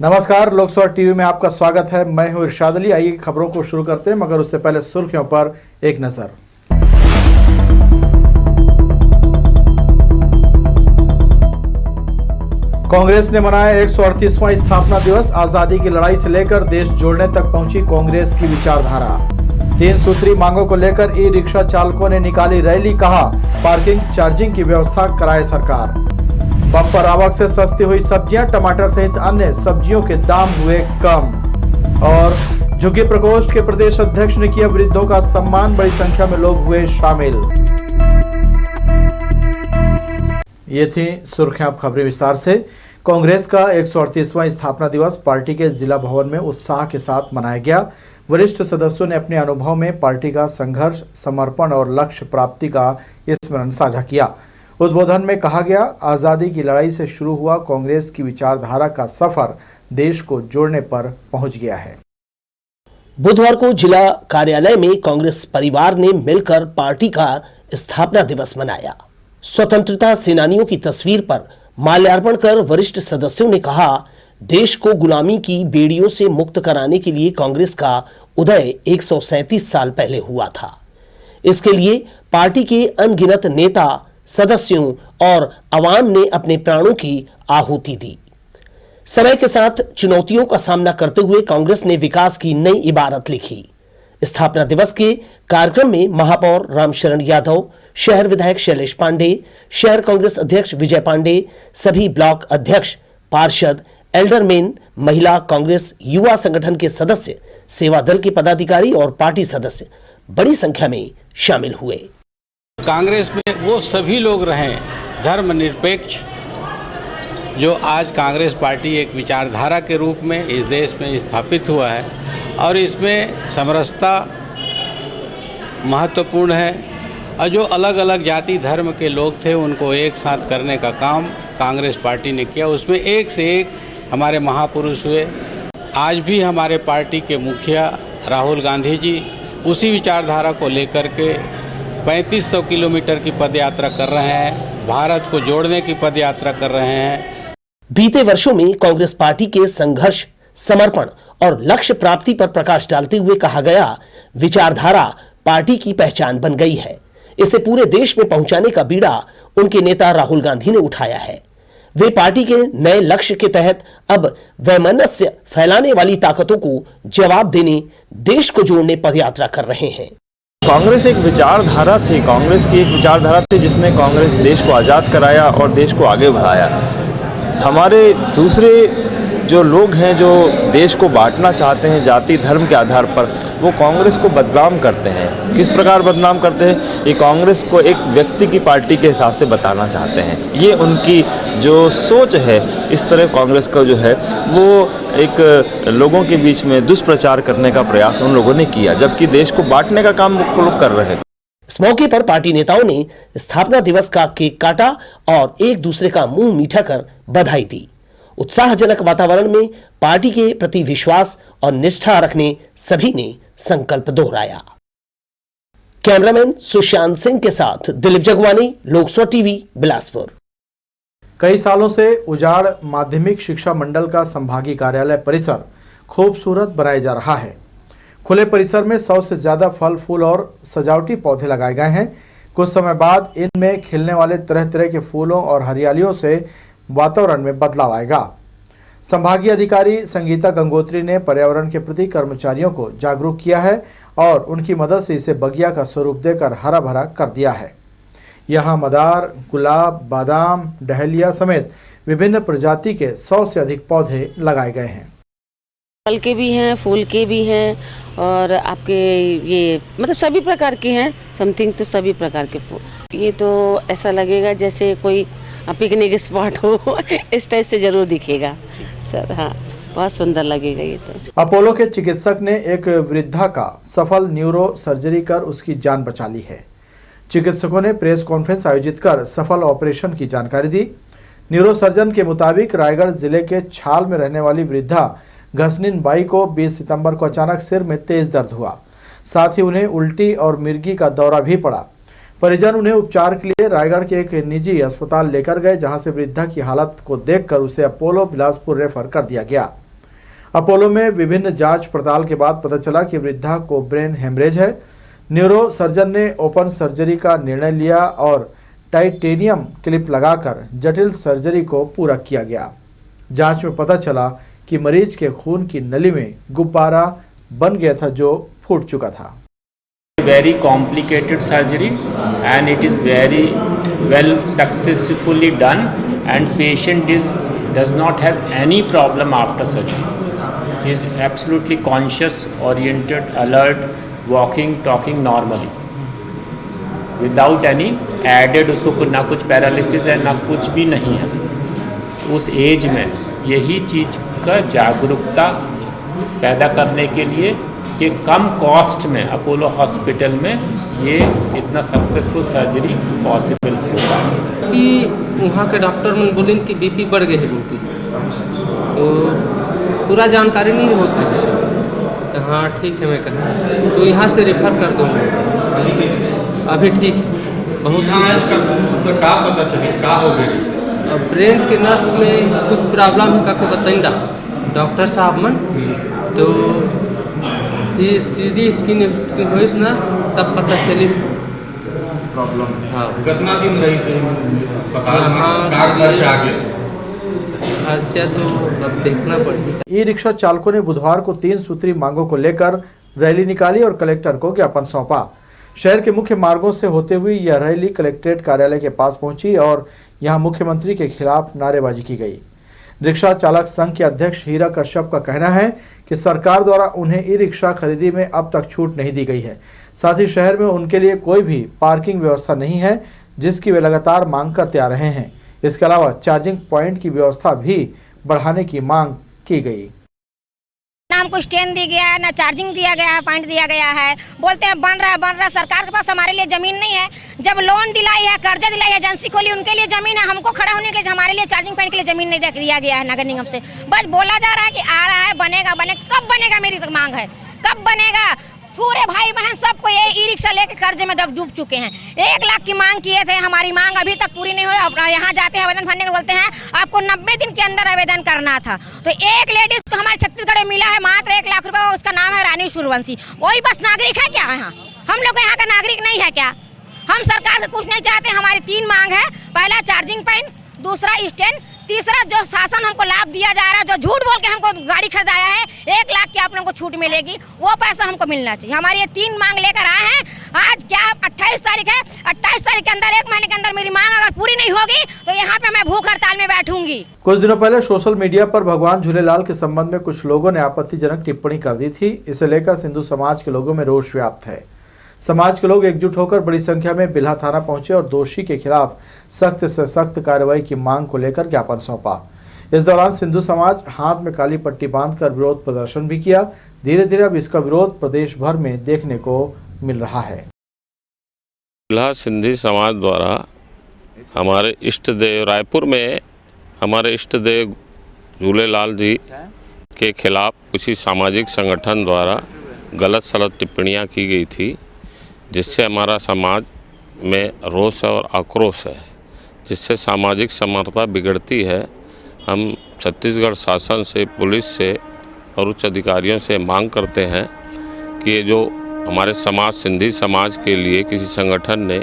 नमस्कार, लोकसभा टीवी में आपका स्वागत है। मैं हूं इरशाद अली। आइए खबरों को शुरू करते हैं, मगर उससे पहले सुर्खियों पर एक नजर। कांग्रेस ने मनाया 138वां स्थापना दिवस। आजादी की लड़ाई से लेकर देश जोड़ने तक पहुंची कांग्रेस की विचारधारा। 3 सूत्री मांगों को लेकर ई रिक्शा चालकों ने निकाली रैली। कहा, पार्किंग चार्जिंग की व्यवस्था कराए सरकार। बम्पर आवक से सस्ती हुई सब्जियां, टमाटर सहित अन्य सब्जियों के दाम हुए कम। और झुग्गी प्रकोष्ठ के प्रदेश अध्यक्ष ने किया वृद्धों का सम्मान। बड़ी संख्या में लोग हुए शामिल। ये थी सुर्खियां। अब खबरें विस्तार से। कांग्रेस का 138वां स्थापना दिवस पार्टी के जिला भवन में उत्साह के साथ मनाया गया। वरिष्ठ सदस्यों ने अपने अनुभव में पार्टी का संघर्ष, समर्पण और लक्ष्य प्राप्ति का स्मरण साझा किया। उद्बोधन में कहा गया, आजादी की लड़ाई से शुरू हुआ कांग्रेस की विचारधारा का सफर देश को जोड़ने पर पहुंच गया है। बुधवार को जिला कार्यालय में कांग्रेस परिवार ने मिलकर पार्टी का स्थापना दिवस मनाया। स्वतंत्रता सेनानियों की तस्वीर पर माल्यार्पण कर वरिष्ठ सदस्यों ने कहा, देश को गुलामी की बेड़ियों से मुक्त कराने के लिए कांग्रेस का उदय 137 साल पहले हुआ था। इसके लिए पार्टी के अनगिनत नेता, सदस्यों और अवाम ने अपने प्राणों की आहुति दी। समय के साथ चुनौतियों का सामना करते हुए कांग्रेस ने विकास की नई इबारत लिखी। स्थापना दिवस के कार्यक्रम में महापौर रामशरण यादव, शहर विधायक शैलेश पांडे, शहर कांग्रेस अध्यक्ष विजय पांडे, सभी ब्लॉक अध्यक्ष, पार्षद, एल्डरमैन, महिला कांग्रेस युवा संगठन के सदस्य, सेवा दल के पदाधिकारी और पार्टी सदस्य बड़ी संख्या में शामिल हुए। कांग्रेस में वो सभी लोग रहें धर्मनिरपेक्ष, जो आज कांग्रेस पार्टी एक विचारधारा के रूप में इस देश में स्थापित हुआ है और इसमें समरसता महत्वपूर्ण है। और जो अलग अलग जाति धर्म के लोग थे उनको एक साथ करने का काम कांग्रेस पार्टी ने किया। उसमें एक से एक हमारे महापुरुष हुए। आज भी हमारे पार्टी के मुखिया राहुल गांधी जी उसी विचारधारा को लेकर के 3500 किलोमीटर की पदयात्रा कर रहे हैं, भारत को जोड़ने की पदयात्रा कर रहे हैं। बीते वर्षों में कांग्रेस पार्टी के संघर्ष, समर्पण और लक्ष्य प्राप्ति पर प्रकाश डालते हुए कहा गया, विचारधारा पार्टी की पहचान बन गई है। इसे पूरे देश में पहुंचाने का बीड़ा उनके नेता राहुल गांधी ने उठाया है। वे पार्टी के नए लक्ष्य के तहत अब वैमनस्य फैलाने वाली ताकतों को जवाब देने, देश को जोड़ने पदयात्रा कर रहे हैं। कांग्रेस एक विचारधारा थी, कांग्रेस की एक विचारधारा थी जिसने कांग्रेस देश को आज़ाद कराया और देश को आगे बढ़ाया। हमारे दूसरे जो लोग हैं जो देश को बांटना चाहते हैं जाति धर्म के आधार पर, वो कांग्रेस को बदनाम करते हैं। किस प्रकार बदनाम करते हैं? ये कांग्रेस को एक व्यक्ति की पार्टी के हिसाब से बताना चाहते हैं। ये उनकी जो सोच है, इस तरह कांग्रेस का जो है वो एक लोगों के बीच में दुष्प्रचार करने का प्रयास उन लोगों ने किया, जबकि देश को बांटने का काम वो लोग कर रहे हैं। इस मौके पर पार्टी नेताओं ने स्थापना दिवस का केक काटा और एक दूसरे का मुंह मीठा कर बधाई दी। उत्साहजनक वातावरण में पार्टी के प्रति विश्वास और निष्ठा रखने सभी ने संकल्प दोहराया। कैमरामैन सुशांत सिंह के साथ दिलीप जगवानी, लोकसभा टीवी, बिलासपुर। कई सालों से उजाड़ माध्यमिक शिक्षा मंडल का संभागीय कार्यालय परिसर खूबसूरत बनाया जा रहा है। खुले परिसर में 100 से ज्यादा फल, फूल और सजावटी पौधे लगाए गए हैं। कुछ समय बाद इनमें खिलने वाले तरह तरह के फूलों और हरियालियों से वातावरण में बदलाव आएगा। संभागीय अधिकारी संगीता गंगोत्री ने पर्यावरण के प्रति कर्मचारियों को जागरूक किया है और उनकी मदद से इसे बगिया का स्वरूप देकर हरा भरा कर दिया है। यहाँ मदार, गुलाब, बादाम, डहलिया समेत विभिन्न प्रजाति के 100 से अधिक पौधे लगाए गए हैं। फल के भी हैं, फूल के भी हैं और आपके ये मतलब सभी प्रकार के हैं। समथिंग तो सभी प्रकार के फूल। ये तो ऐसा लगेगा जैसे कोई पिकनिक स्पॉट हो, इस टाइप से जरूर दिखेगा सर। हाँ, बहुत सुंदर लगेगा ये तो। अपोलो के चिकित्सक ने एक वृद्धा का सफल न्यूरो सर्जरी कर उसकी जान बचा ली है। चिकित्सकों ने प्रेस कॉन्फ्रेंस आयोजित कर सफल ऑपरेशन की जानकारी दी। न्यूरो सर्जन के मुताबिक रायगढ़ जिले के छाल में रहने वाली वृद्धा घसनीन बाई को 20 सितंबर को अचानक सिर में तेज दर्द हुआ। साथ ही उन्हें उल्टी और मिर्गी का दौरा भी पड़ा। परिजन उन्हें उपचार के लिए रायगढ़ के एक निजी अस्पताल लेकर गए, जहां से वृद्धा की हालत को देखकर उसे अपोलो बिलासपुर रेफर कर दिया गया। अपोलो में विभिन्न जांच पड़ताल के बाद पता चला कि वृद्धा को ब्रेन हेमरेज है। न्यूरो सर्जन ने ओपन सर्जरी का निर्णय लिया और टाइटेनियम क्लिप लगाकर जटिल सर्जरी को पूरा किया गया। जांच में पता चला कि मरीज के खून की नली में गुब्बारा बन गया था जो फूट चुका था। Very complicated surgery and it is very well successfully done and patient does not have any problem after surgery. He is absolutely conscious, oriented, alert, walking, talking normally without any added उसको ना कुछ paralysis है ना कुछ भी नहीं है। उस एज में यही चीज़ का जागरूकता पैदा करने के लिए कि कम कॉस्ट में अपोलो हॉस्पिटल में ये इतना सक्सेसफुल सर्जरी पॉसिबल होगा। कि वहाँ के डॉक्टर ने बोले कि बीपी बढ़ गई है उनकी, तो पूरा जानकारी नहीं होती किसी तो हाँ ठीक है मैं कहा तो यहाँ से रेफर कर दूँगा। अभी ठीक है बहुत का पता चली का हो गई। अब ब्रेन के नस में कुछ प्रॉब्लम है का बताइंदा डॉक्टर साहब मन तो ये सीधी स्किन हुई ना तब पता चली प्रॉब्लम। हाँ कितना दिन रही से अस्पताल में हाँ, का खर्चा आ गया? खर्चा तो अब देखना पड़ेगा। ई रिक्शा चालकों ने बुधवार को 3 सूत्री मांगों को लेकर रैली निकाली और कलेक्टर को ज्ञापन सौंपा। शहर के मुख्य मार्गों से होते हुए यह रैली कलेक्ट्रेट कार्यालय के पास पहुंची और यहां मुख्यमंत्री के खिलाफ नारेबाजी की गई। रिक्शा चालक संघ के अध्यक्ष हीरा कश्यप का कहना है कि सरकार द्वारा उन्हें ई रिक्शा खरीदी में अब तक छूट नहीं दी गई है। साथ ही शहर में उनके लिए कोई भी पार्किंग व्यवस्था नहीं है, जिसकी वे लगातार मांग करते आ रहे हैं। इसके अलावा चार्जिंग पॉइंट की व्यवस्था भी बढ़ाने की मांग की गई। ना हमको स्टैंड दिया गया है, ना चार्जिंग दिया गया है, पॉइंट दिया गया है। बोलते हैं बन रहा है। सरकार के पास हमारे लिए जमीन नहीं है। जब लोन दिलाई है, कर्जा दिलाई है, एजेंसी खोली, उनके लिए जमीन है। हमको खड़ा होने के लिए हमारे लिए चार्जिंग पॉइंट के लिए जमीन नहीं दिया गया है नगर निगम से। बस बोला जा रहा है कि आ रहा है, बनेगा। कब बनेगा मेरी मांग है, कब बनेगा? पूरे भाई बहन सबको ये ई रिक्शा लेके कर्जे में डूब चुके हैं। 1 लाख की मांग किए थे, हमारी मांग अभी तक पूरी नहीं हुई। अब यहाँ जाते हैं आवेदन भरने को, बोलते हैं आपको 90 दिन के अंदर आवेदन करना था। तो एक लेडीज को हमारे छत्तीसगढ़ में मिला है मात्र 1 लाख रुपए, उसका नाम है रानी सूर्यवंशी। वही बस नागरिक है क्या? यहाँ हम लोग यहाँ का नागरिक नहीं है क्या? हम सरकार से कुछ नहीं चाहते। हमारी 3 मांग है। पहला चार्जिंग पॉइंट, दूसरा स्टैंड, तीसरा जो शासन हमको लाभ दिया जा रहा है, जो झूठ बोल के हमको गाड़ी खरीदाया है 1 लाख की आप लोगों को छूट मिलेगी, वो पैसा हमको मिलना चाहिए। हमारी ये 3 मांग लेकर आए हैं। आज क्या 28 तारीख है, 28 तारीख के अंदर 1 महीने के अंदर मेरी मांग अगर पूरी नहीं होगी तो यहाँ पे मैं भूख हड़ताल में बैठूंगी। कुछ दिनों पहले सोशल मीडिया पर भगवान झूलेलाल के संबंध में कुछ लोगों ने आपत्तिजनक टिप्पणी कर दी थी। इसे लेकर सिंधु समाज के लोगों में रोष व्याप्त है। समाज के लोग एकजुट होकर बड़ी संख्या में बिल्हा थाना पहुंचे और दोषी के खिलाफ सख्त से सख्त कार्रवाई की मांग को लेकर ज्ञापन सौंपा। इस दौरान सिंधु समाज हाथ में काली पट्टी बांधकर विरोध प्रदर्शन भी किया। धीरे धीरे अब इसका विरोध प्रदेश भर में देखने को मिल रहा है। बिल्हा सिंधी समाज द्वारा हमारे इष्ट देव रायपुर में हमारे इष्ट देव झूलेलाल जी के खिलाफ कुछ ही सामाजिक संगठन द्वारा गलत सलत टिप्पणियां की गई थी, जिससे हमारा समाज में रोष और आक्रोश है, जिससे सामाजिक समरसता बिगड़ती है। हम छत्तीसगढ़ शासन से, पुलिस से और उच्च अधिकारियों से मांग करते हैं कि ये जो हमारे समाज सिंधी समाज के लिए किसी संगठन ने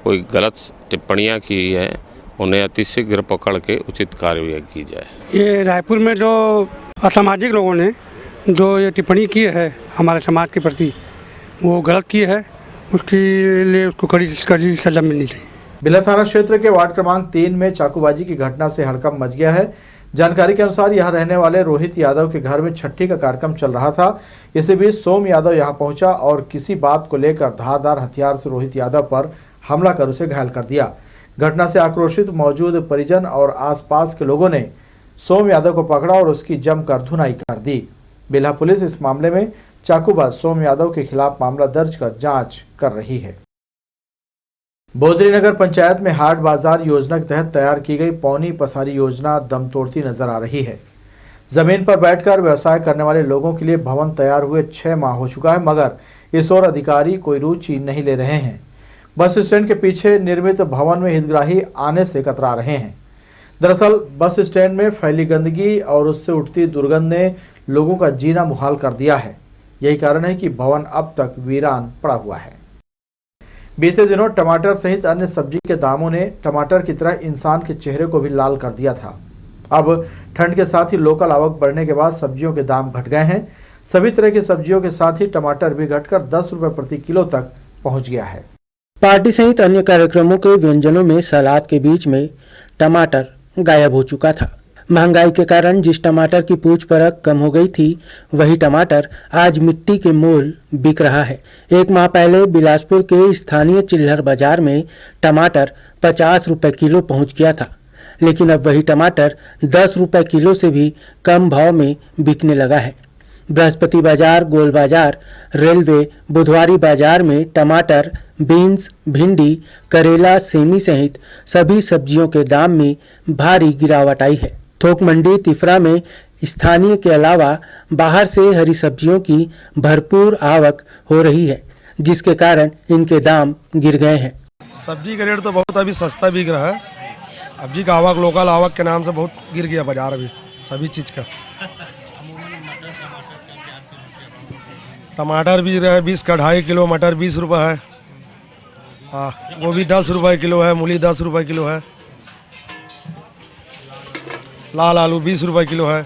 कोई गलत टिप्पणियां की हैं, उन्हें अतिशीघ्र पकड़ के उचित कार्रवाई की जाए। ये रायपुर में जो असामाजिक लोगों ने जो ये टिप्पणी की है हमारे समाज के प्रति, वो गलत की है। उसके लिए उसको कड़ी सजा मिलनी चाहिए। बिल्हा थाना क्षेत्र के वार्ड क्रमांक 3 में चाकूबाजी की घटना से हड़कंप मच गया है। जानकारी के अनुसार यहां रहने वाले रोहित यादव के घर में छठी का कार्यक्रम चल रहा था। इसी बीच सोम यादव यहां पहुंचा और किसी बात को लेकर धारदार हथियार से रोहित यादव पर हमला कर उसे घायल कर दिया। घटना से आक्रोशित मौजूद परिजन और आसपास के लोगों ने सोम यादव को पकड़ा और उसकी जमकर धुनाई कर दी। बिल्हा पुलिस इस मामले में चाकूबाज सोम यादव के खिलाफ मामला दर्ज कर जांच कर रही है। बोदरी नगर पंचायत में हाट बाजार योजना के तहत तैयार की गई पौनी पसारी योजना दम तोड़ती नजर आ रही है। जमीन पर बैठकर व्यवसाय करने वाले लोगों के लिए भवन तैयार हुए 6 माह हो चुका है, मगर इस ओर अधिकारी कोई रुचि नहीं ले रहे हैं। बस स्टैंड के पीछे निर्मित भवन में हितग्राही आने से कतरा रहे हैं। दरअसल बस स्टैंड में फैली गंदगी और उससे उठती दुर्गंध ने लोगों का जीना मुहाल कर दिया है। यही कारण है कि भवन अब तक वीरान पड़ा हुआ है। बीते दिनों टमाटर सहित अन्य सब्जी के दामों ने टमाटर की तरह इंसान के चेहरे को भी लाल कर दिया था। अब ठंड के साथ ही लोकल आवक बढ़ने के बाद सब्जियों के दाम घट गए हैं। सभी तरह की सब्जियों के साथ ही टमाटर भी घटकर 10 रुपए प्रति किलो तक पहुंच गया है। पार्टी सहित अन्य कार्यक्रमों के व्यंजनों में सलाद के बीच में टमाटर गायब हो चुका था। महंगाई के कारण जिस टमाटर की पूछ परख कम हो गई थी, वही टमाटर आज मिट्टी के मोल बिक रहा है। एक माह पहले बिलासपुर के स्थानीय चिल्हर बाजार में टमाटर 50 रुपए किलो पहुंच गया था, लेकिन अब वही टमाटर 10 रुपए किलो से भी कम भाव में बिकने लगा है। बृहस्पति बाजार, गोल बाजार, रेलवे, बुधवारी बाजार में टमाटर, बीन्स, भिंडी, करेला, सेमी सहित सभी सब्जियों के दाम में भारी गिरावट आई है। थोक मंडी तिफरा में स्थानीय के अलावा बाहर से हरी सब्जियों की भरपूर आवक हो रही है, जिसके कारण इनके दाम गिर गए हैं। सब्जी का रेट तो बहुत अभी सस्ता बिक रहा है। सब्जी का आवक, लोकल आवक के नाम से बहुत गिर गया बाजार अभी सभी चीज़ का। टमाटर भी रहा है 20 का 2.5 किलो, मटर 20 रुपये है, हाँ गोभी 10 रुपये किलो है, मूली 10 रुपये किलो है, लाल आलू 20 रुपये किलो है।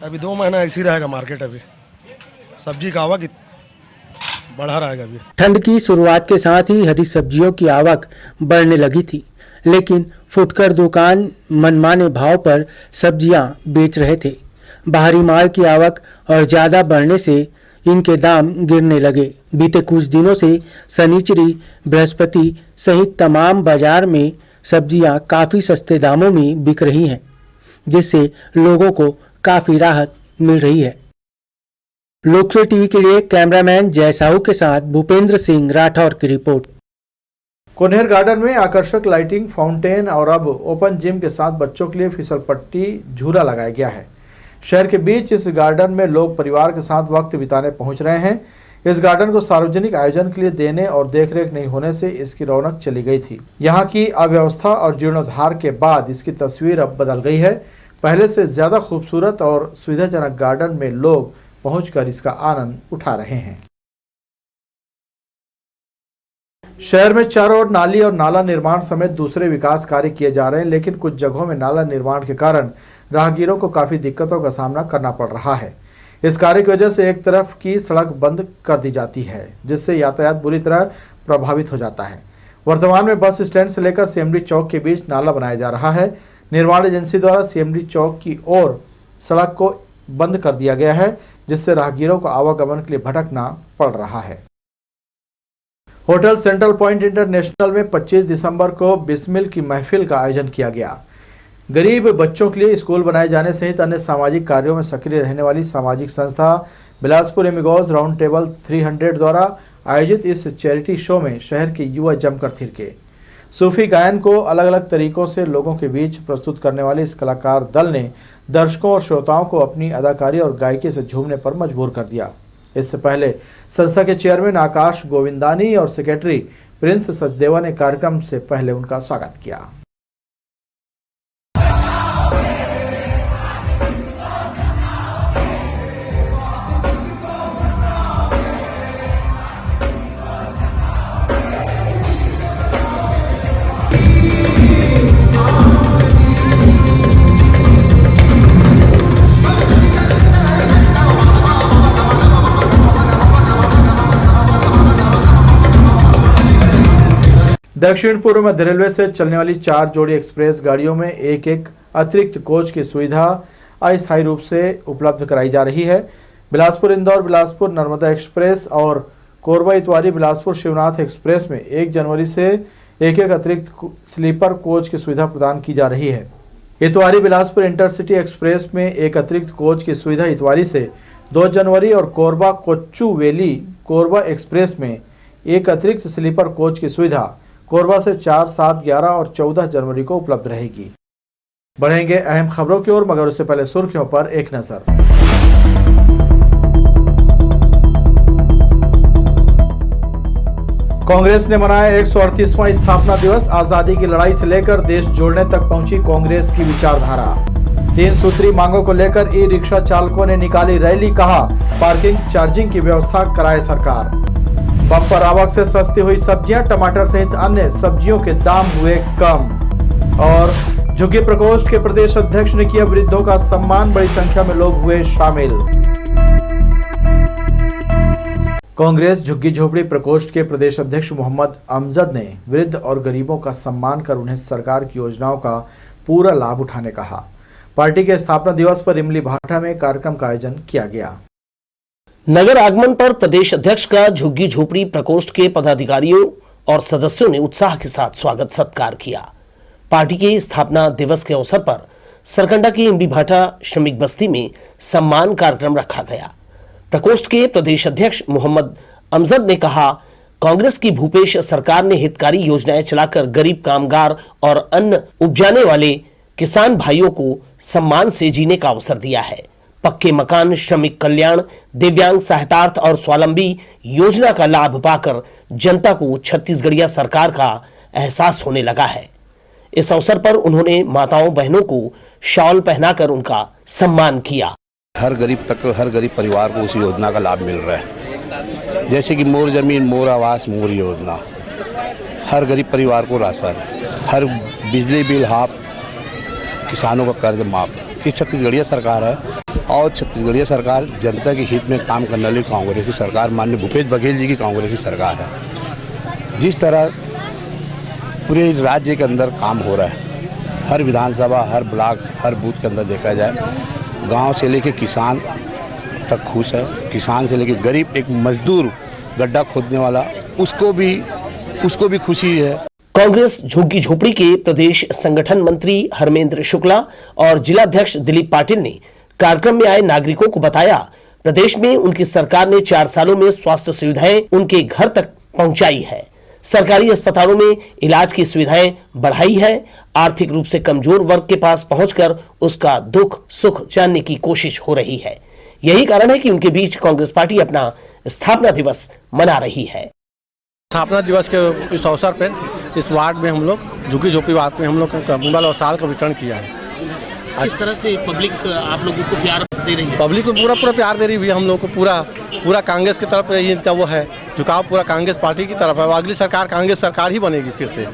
अभी 2 महीना ऐसे ही रहेगा मार्केट। अभी सब्जी का आवक बढ़ा रहेगा। अभी ठंड की शुरुआत के साथ ही हरी सब्जियों की आवक बढ़ने लगी थी, लेकिन फुटकर दुकान मनमाने भाव पर सब्जियां बेच रहे थे। बाहरी माल की आवक और ज़्यादा बढ़ने से इनके दाम गिरने लगे। बीते कुछ दिनों से शनिचरी, बृहस्पति सहित तमाम बाजार में सब्जियां काफ़ी सस्ते दामों में बिक रही हैं, जिससे लोगों को काफ़ी राहत मिल रही है। लोकसभा टीवी के लिए कैमरामैन जय साहू के साथ भूपेंद्र सिंह राठौर की रिपोर्ट। कोनेर गार्डन में आकर्षक लाइटिंग, फाउंटेन और अब ओपन जिम के साथ बच्चों के लिए फिसल पट्टी, झूला लगाया गया है। शहर के बीच इस गार्डन में लोग परिवार के साथ वक्त बिताने पहुंच रहे हैं। इस गार्डन को सार्वजनिक आयोजन के लिए देने और देखरेख नहीं होने से इसकी रौनक चली गई थी। यहाँ की अव्यवस्था और जीर्णोद्धार के बाद इसकी तस्वीर अब बदल गई है। पहले से ज्यादा खूबसूरत और सुविधाजनक गार्डन में लोग पहुंचकर इसका आनंद उठा रहे हैं। शहर में चारों ओर नाली और नाला निर्माण समेत दूसरे विकास कार्य किए जा रहे हैं, लेकिन कुछ जगहों में नाला निर्माण के कारण राहगीरों को काफी दिक्कतों का सामना करना पड़ रहा है। इस कार्य की वजह से एक तरफ की सड़क बंद कर दी जाती है, जिससे यातायात बुरी तरह प्रभावित हो जाता है। वर्तमान में बस स्टैंड से लेकर सीएमडी चौक के बीच नाला बनाया जा रहा है। निर्माण एजेंसी द्वारा सीएमडी चौक की ओर सड़क को बंद कर दिया गया है, जिससे राहगीरों को आवागमन के लिए भटकना पड़ रहा है। होटल सेंट्रल पॉइंट इंटरनेशनल में 25 दिसंबर को बिस्मिल की महफिल का आयोजन किया गया। गरीब बच्चों के लिए स्कूल बनाए जाने सहित अन्य सामाजिक कार्यों में सक्रिय रहने वाली सामाजिक संस्था बिलासपुर एमिगोज राउंड टेबल 300 द्वारा आयोजित इस चैरिटी शो में शहर के युवा जमकर थिरके। सूफी गायन को अलग अलग तरीकों से लोगों के बीच प्रस्तुत करने वाले इस कलाकार दल ने दर्शकों और श्रोताओं को अपनी अदाकारी और गायकी से झूमने पर मजबूर कर दिया। इससे पहले संस्था के चेयरमैन आकाश गोविंदानी और सेक्रेटरी प्रिंस सचदेवा ने कार्यक्रम से पहले उनका स्वागत किया। दक्षिण पूर्व मध्य रेलवे से चलने वाली 4 जोड़ी एक्सप्रेस गाड़ियों में एक अतिरिक्त कोच की सुविधा अस्थायी रूप से उपलब्ध कराई जा रही है। बिलासपुर इंदौर, बिलासपुर नर्मदा एक्सप्रेस और कोरबा इतवारी बिलासपुर शिवनाथ एक्सप्रेस में 1 जनवरी से एक अतिरिक्त स्लीपर कोच की सुविधा प्रदान की जा रही है। इतवारी बिलासपुर इंटरसिटी एक्सप्रेस में एक अतिरिक्त कोच की सुविधा इतवारी से 2 जनवरी और कोरबा कोच्चुवेली कोरबा एक्सप्रेस में एक अतिरिक्त स्लीपर कोच की सुविधा कोरबा से 4, 7, 11 और 14 जनवरी को उपलब्ध रहेगी। बढ़ेंगे अहम खबरों की ओर, मगर उससे पहले सुर्खियों पर एक नजर। कांग्रेस ने मनाया 138वां स्थापना दिवस। आजादी की लड़ाई से लेकर देश जोड़ने तक पहुंची कांग्रेस की विचारधारा। तीन सूत्री मांगों को लेकर ई रिक्शा चालकों ने निकाली रैली, कहा पार्किंग चार्जिंग की व्यवस्था कराए सरकार। बम्पर आवक से सस्ती हुई सब्जियां, टमाटर सहित अन्य सब्जियों के दाम हुए कम। और झुग्गी प्रकोष्ठ के प्रदेश अध्यक्ष ने किया वृद्धों का सम्मान, बड़ी संख्या में लोग हुए शामिल। कांग्रेस झुग्गी झोपड़ी प्रकोष्ठ के प्रदेश अध्यक्ष मोहम्मद अमजद ने वृद्ध और गरीबों का सम्मान कर उन्हें सरकार की योजनाओं का पूरा लाभ उठाने कहा। पार्टी के स्थापना दिवस पर इमली भाटा में कार्यक्रम का आयोजन किया गया। नगर आगमन पर प्रदेश अध्यक्ष का झुग्गी झोपड़ी प्रकोष्ठ के पदाधिकारियों और सदस्यों ने उत्साह के साथ स्वागत सत्कार किया। पार्टी के स्थापना दिवस के अवसर पर सरकंडा की इमली भाटा श्रमिक बस्ती में सम्मान कार्यक्रम रखा गया। प्रकोष्ठ के प्रदेश अध्यक्ष मोहम्मद अमजद ने कहा, कांग्रेस की भूपेश सरकार ने हितकारी योजनाएं चलाकर गरीब कामगार और अन्न उपजाने वाले किसान भाइयों को सम्मान से जीने का अवसर दिया है। पक्के मकान, श्रमिक कल्याण, दिव्यांग सहायतार्थ और स्वावलंबी योजना का लाभ पाकर जनता को छत्तीसगढ़िया सरकार का एहसास होने लगा है। इस अवसर पर उन्होंने माताओं बहनों को शॉल पहनाकर उनका सम्मान किया। हर गरीब तक, हर गरीब परिवार को उस योजना का लाभ मिल रहा है, जैसे कि मोर जमीन, मोर आवास, मोर योजना। हर गरीब परिवार को राशन, हर बिजली बिल हाफ, किसानों का कर्ज माफ। ये छत्तीसगढ़िया सरकार है और छत्तीसगढ़िया सरकार जनता के हित में काम करने वाली कांग्रेस की सरकार, माननीय भूपेश बघेल जी की कांग्रेस की सरकार है। जिस तरह पूरे राज्य के अंदर काम हो रहा है, हर विधानसभा, हर ब्लॉक, हर बूथ के अंदर देखा जाए, गांव से लेके किसान तक खुश है। किसान से लेके गरीब, एक मजदूर गड्ढा खोदने वाला, उसको भी खुशी है। कांग्रेस झुग्गी झोपड़ी के प्रदेश संगठन मंत्री हरमेंद्र शुक्ला और जिलाध्यक्ष दिलीप पाटिल ने कार्यक्रम में आए नागरिकों को बताया, प्रदेश में उनकी सरकार ने 4 सालों में स्वास्थ्य सुविधाएं उनके घर तक पहुंचाई है। सरकारी अस्पतालों में इलाज की सुविधाएं बढ़ाई है। आर्थिक रूप से कमजोर वर्ग के पास पहुंचकर उसका दुख सुख जानने की कोशिश हो रही है। यही कारण है कि उनके बीच कांग्रेस पार्टी अपना स्थापना दिवस मना रही है। स्थापना दिवस के इस अवसर पर इस वार्ड में हम लोग झुग्गी झोपड़ी वार्ड में हम लोग कंबल और साल का वितरण किया है। किस तरह से पब्लिक आप लोगों को प्यार दे रही है? पब्लिक को पूरा प्यार दे रही है। हम लोग को पूरा कांग्रेस की तरफ इनका वो है झुकाव, पूरा कांग्रेस पार्टी की तरफ है। अगली सरकार कांग्रेस सरकार ही बनेगी फिर से।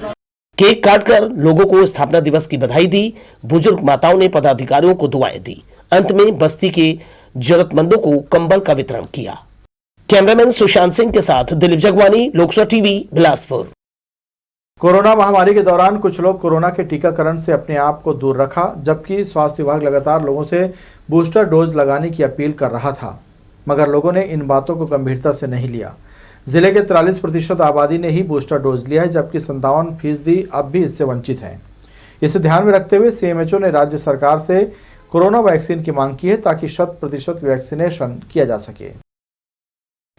केक काटकर लोगों को स्थापना दिवस की बधाई दी। बुजुर्ग माताओं ने पदाधिकारियों को दुआएं दी। अंत में बस्ती के जरूरतमंदों को कंबल का वितरण किया। कैमरामैन सुशांत सिंह के साथ दिलीप जगवानी, लोकसभा टीवी, बिलासपुर। कोरोना महामारी के दौरान कुछ लोग कोरोना के टीकाकरण से अपने आप को दूर रखा, जबकि स्वास्थ्य विभाग लगातार लोगों से बूस्टर डोज लगाने की अपील कर रहा था, मगर लोगों ने इन बातों को गंभीरता से नहीं लिया। जिले के 43% आबादी ने ही बूस्टर डोज लिया है, जबकि 57% अब भी इससे वंचित हैं। इसे ध्यान में रखते हुए सीएमएचओ ने राज्य सरकार से कोरोना वैक्सीन की मांग की है, ताकि 100% वैक्सीनेशन किया जा सके।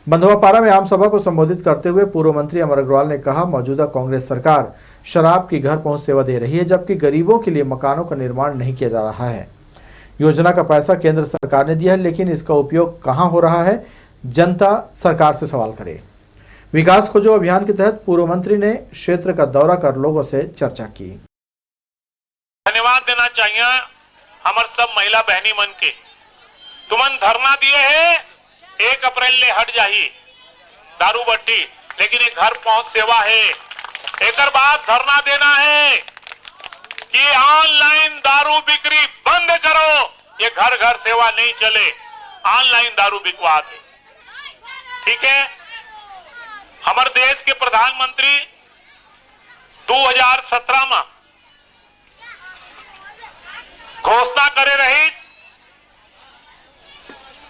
बंधुआपारा में आम सभा को संबोधित करते हुए पूर्व मंत्री अमर अग्रवाल ने कहा, मौजूदा कांग्रेस सरकार शराब की घर पहुंच सेवा दे रही है, जबकि गरीबों के लिए मकानों का निर्माण नहीं किया जा रहा है। योजना का पैसा केंद्र सरकार ने दिया है, लेकिन इसका उपयोग कहां हो रहा है, जनता सरकार से सवाल करे। विकास खोजो अभियान के तहत पूर्व मंत्री ने क्षेत्र का दौरा कर लोगों से चर्चा की। धन्यवाद देना चाहिए हमार सब महिला बहनी मन के, तुमन धरना दिए है 1 अप्रैल ले हट जाही दारू बट्टी, लेकिन एक घर पहुंच सेवा है। एक बाद धरना देना है कि ऑनलाइन दारू बिक्री बंद करो, ये घर घर सेवा नहीं चले, ऑनलाइन दारू बिकवा दे। ठीक है, हमारे देश के प्रधानमंत्री 2017 में घोषणा करे रही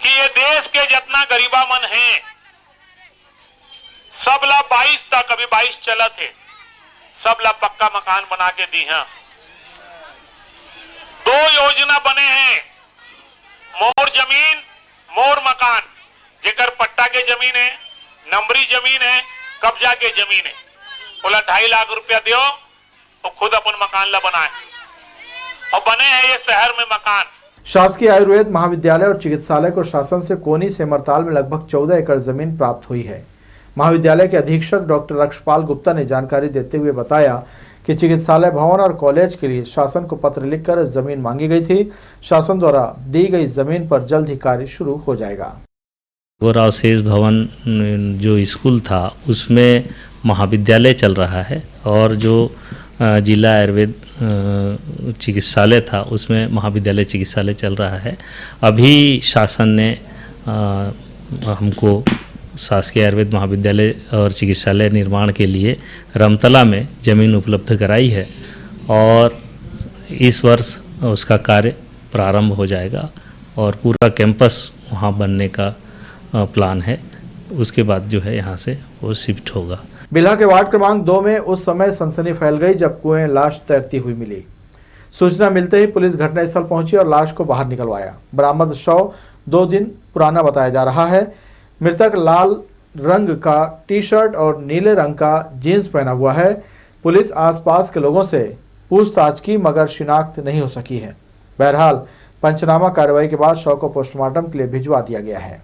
कि ये देश के जितना गरीबा मन है सबला 22 तक, अभी 22 चला थे, सबला पक्का मकान बना के दी है। 2 योजना बने हैं, मोर जमीन मोर मकान, जेकर पट्टा के जमीन है, नंबरी जमीन है, कब्जा के जमीन है, बोला 2.5 लाख रुपया दियो और खुद अपन मकान ला बनाए, और बने हैं ये शहर में मकान। शासकीय आयुर्वेद महाविद्यालय और चिकित्सालय को शासन से कोनी सेमरताल में लगभग 14 एकड़ जमीन प्राप्त हुई है। महाविद्यालय के अधीक्षक डॉक्टर रक्षपाल गुप्ता ने जानकारी देते हुए बताया कि चिकित्सालय भवन और कॉलेज के लिए शासन को पत्र लिखकर जमीन मांगी गई थी। शासन द्वारा दी गई जमीन पर जल्द ही कार्य शुरू हो जाएगा। गोराव शेष भवन जो स्कूल था उसमें महाविद्यालय चल रहा है और जो जिला आयुर्वेद चिकित्सालय था उसमें महाविद्यालय चिकित्सालय चल रहा है। अभी शासन ने हमको शासकीय आयुर्वेद महाविद्यालय और चिकित्सालय निर्माण के लिए रमतला में ज़मीन उपलब्ध कराई है और इस वर्ष उसका कार्य प्रारंभ हो जाएगा और पूरा कैंपस वहाँ बनने का प्लान है। उसके बाद जो है यहाँ से वो शिफ्ट होगा। बिल्हा के वार्ड क्रमांक 2 में उस समय सनसनी फैल गई जब कुएं लाश तैरती हुई मिली। सूचना मिलते ही पुलिस घटनास्थल पहुंची और लाश को बाहर निकलवाया। बरामद शव 2 दिन पुराना बताया जा रहा है। मृतक लाल रंग का टी-शर्ट और नीले रंग का जीन्स पहना हुआ है। पुलिस आसपास के लोगों से पूछताछ की मगर शिनाख्त नहीं हो सकी है। बहरहाल पंचनामा कार्रवाई के बाद शव को पोस्टमार्टम के लिए भिजवा दिया गया है।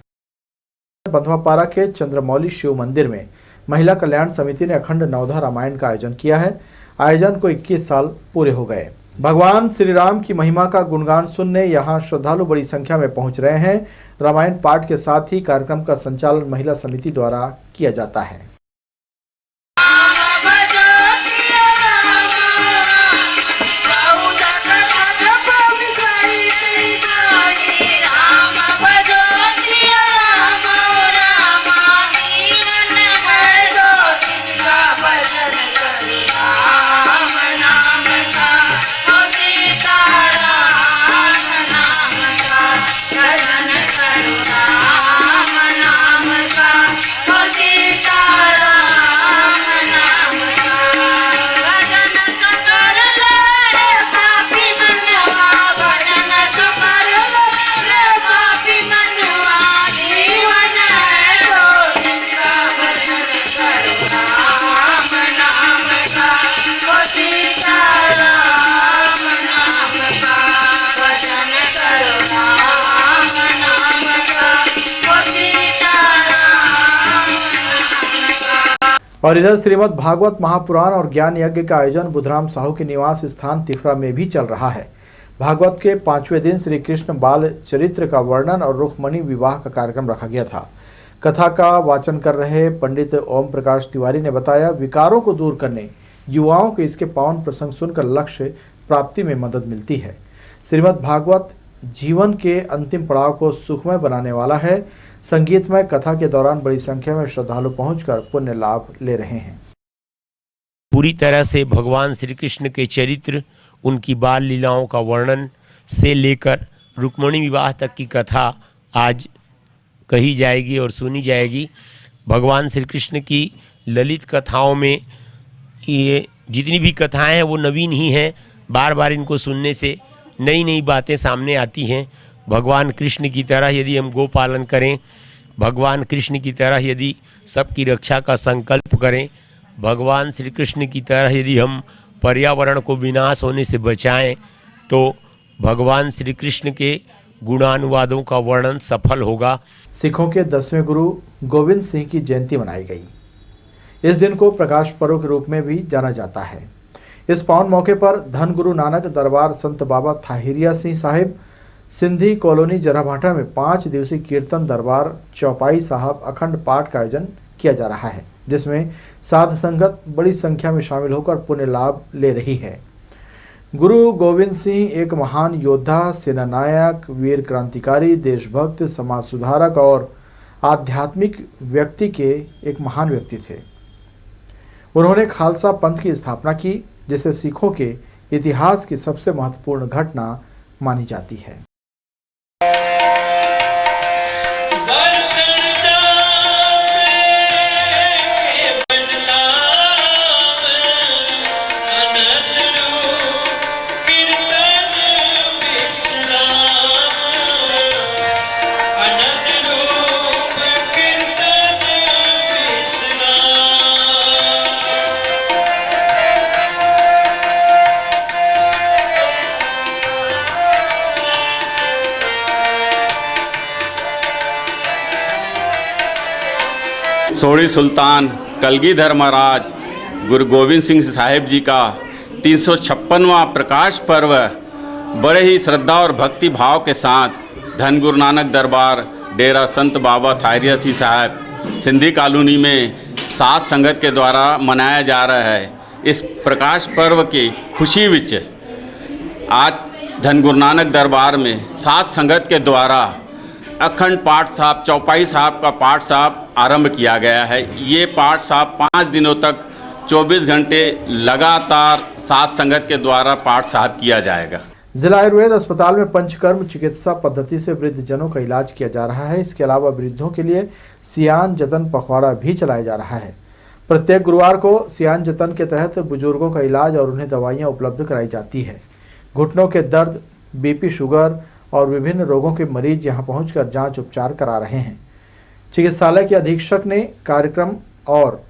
बंधवापारा के चंद्रमौली शिव मंदिर में महिला कल्याण समिति ने अखंड नवधा रामायण का आयोजन किया है। आयोजन को 21 साल पूरे हो गए। भगवान श्री राम की महिमा का गुणगान सुनने यहाँ श्रद्धालु बड़ी संख्या में पहुंच रहे हैं। रामायण पाठ के साथ ही कार्यक्रम का संचालन महिला समिति द्वारा किया जाता है। और इधर श्रीमद् भागवत महापुराण और ज्ञान यज्ञ का आयोजन बुधराम साहू के निवास स्थान तिफरा में भी चल रहा है। भागवत के 5वें दिन श्री कृष्ण बाल चरित्र का वर्णन और रुक्मणी विवाह का कार्यक्रम रखा गया था। कथा का वाचन कर रहे पंडित ओम प्रकाश तिवारी ने बताया, विकारों को दूर करने युवाओं को इसके पावन प्रसंग सुनकर लक्ष्य प्राप्ति में मदद मिलती है। श्रीमद् भागवत जीवन के अंतिम पड़ाव को सुखमय बनाने वाला है। संगीतमय कथा के दौरान बड़ी संख्या में श्रद्धालु पहुंचकर पुण्य लाभ ले रहे हैं। पूरी तरह से भगवान श्री कृष्ण के चरित्र, उनकी बाल लीलाओं का वर्णन से लेकर रुक्मिणी विवाह तक की कथा आज कही जाएगी और सुनी जाएगी। भगवान श्री कृष्ण की ललित कथाओं में ये जितनी भी कथाएं हैं वो नवीन ही हैं। बार बार इनको सुनने से नई नई बातें सामने आती हैं। भगवान कृष्ण की तरह यदि हम गो पालन करें, भगवान कृष्ण की तरह यदि सबकी रक्षा का संकल्प करें, भगवान श्री कृष्ण की तरह यदि हम पर्यावरण को विनाश होने से बचाएं, तो भगवान श्री कृष्ण के गुणानुवादों का वर्णन सफल होगा। सिखों के 10वें गुरु गोविंद सिंह की जयंती मनाई गई। इस दिन को प्रकाश पर्व के रूप में भी जाना जाता है। इस पावन मौके पर धन गुरु नानक दरबार संत बाबा थाहिरिया सिंह साहिब सिंधी कॉलोनी जराभाटा में 5 दिवसीय कीर्तन दरबार चौपाई साहब अखंड पाठ का आयोजन किया जा रहा है, जिसमें साध संगत बड़ी संख्या में शामिल होकर पुण्य लाभ ले रही है। गुरु गोविंद सिंह एक महान योद्धा, सेनानायक, वीर क्रांतिकारी, देशभक्त, समाज सुधारक और आध्यात्मिक व्यक्ति के एक महान व्यक्ति थे। उन्होंने खालसा पंथ की स्थापना की, जिसे सिखों के इतिहास की सबसे महत्वपूर्ण घटना मानी जाती है। सोड़ी सुल्तान कलगीधर महाराज गुरु गोविंद सिंह साहिब जी का 356वां प्रकाश पर्व बड़े ही श्रद्धा और भक्ति भाव के साथ धन गुरु नानक दरबार डेरा संत बाबा थायरिया सी साहब सिंधी कॉलोनी में साथ संगत के द्वारा मनाया जा रहा है। इस प्रकाश पर्व की खुशी विच आज धन गुरु नानक दरबार में साथ संगत के द्वारा अखंड पाठ साहब चौपाई साहब का पाठ साहब आरंभ किया गया है। ये पाठ साहब 5 दिनों तक 24 घंटे लगातार साथ संगत के द्वारा पाठ साहब किया जाएगा। जिला आयुर्वेद अस्पताल में पंचकर्म चिकित्सा पद्धति से वृद्ध जनों का इलाज किया जा रहा है। इसके अलावा वृद्धों के लिए सियान जतन पखवाड़ा भी चलाया जा रहा है। प्रत्येक गुरुवार को सियान जतन के तहत बुजुर्गों का इलाज और उन्हें दवाइयां उपलब्ध कराई जाती है। घुटनों के दर्द, बीपी, शुगर और विभिन्न रोगों के मरीज यहां पहुंचकर जांच उपचार करा रहे हैं। चिकित्सालय के अधीक्षक ने कार्यक्रम और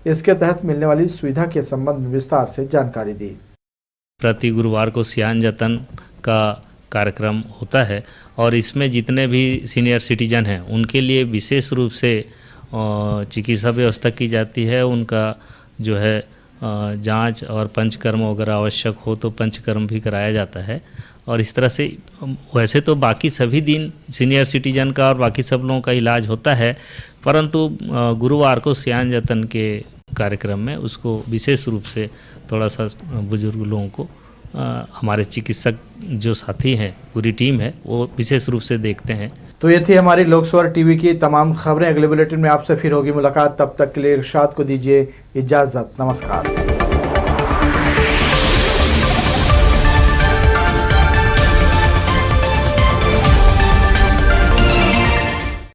इसके तहत मिलने वाली सुविधा के संबंध में विस्तार से जानकारी दी। प्रति गुरुवार को सियान जतन का कार्यक्रम होता है और इसमें जितने भी सीनियर सिटीजन हैं उनके लिए विशेष रूप से चिकित्सा व्यवस्था की जाती है। उनका जो है जांच और पंचकर्म अगर आवश्यक हो तो पंचकर्म भी कराया जाता है। और इस तरह से वैसे तो बाकी सभी दिन सीनियर सिटीजन का और बाकी सब लोगों का इलाज होता है, परंतु गुरुवार को सियान जतन के कार्यक्रम में उसको विशेष रूप से थोड़ा सा बुजुर्ग लोगों को हमारे चिकित्सक जो साथी हैं, पूरी टीम है, वो विशेष रूप से देखते हैं। तो ये थी हमारी लोकस्वर टीवी की तमाम खबरें। अगले बुलेटिन में आपसे फिर होगी मुलाकात। तब तक के लिए इरशाद को दीजिए इजाज़त। नमस्कार।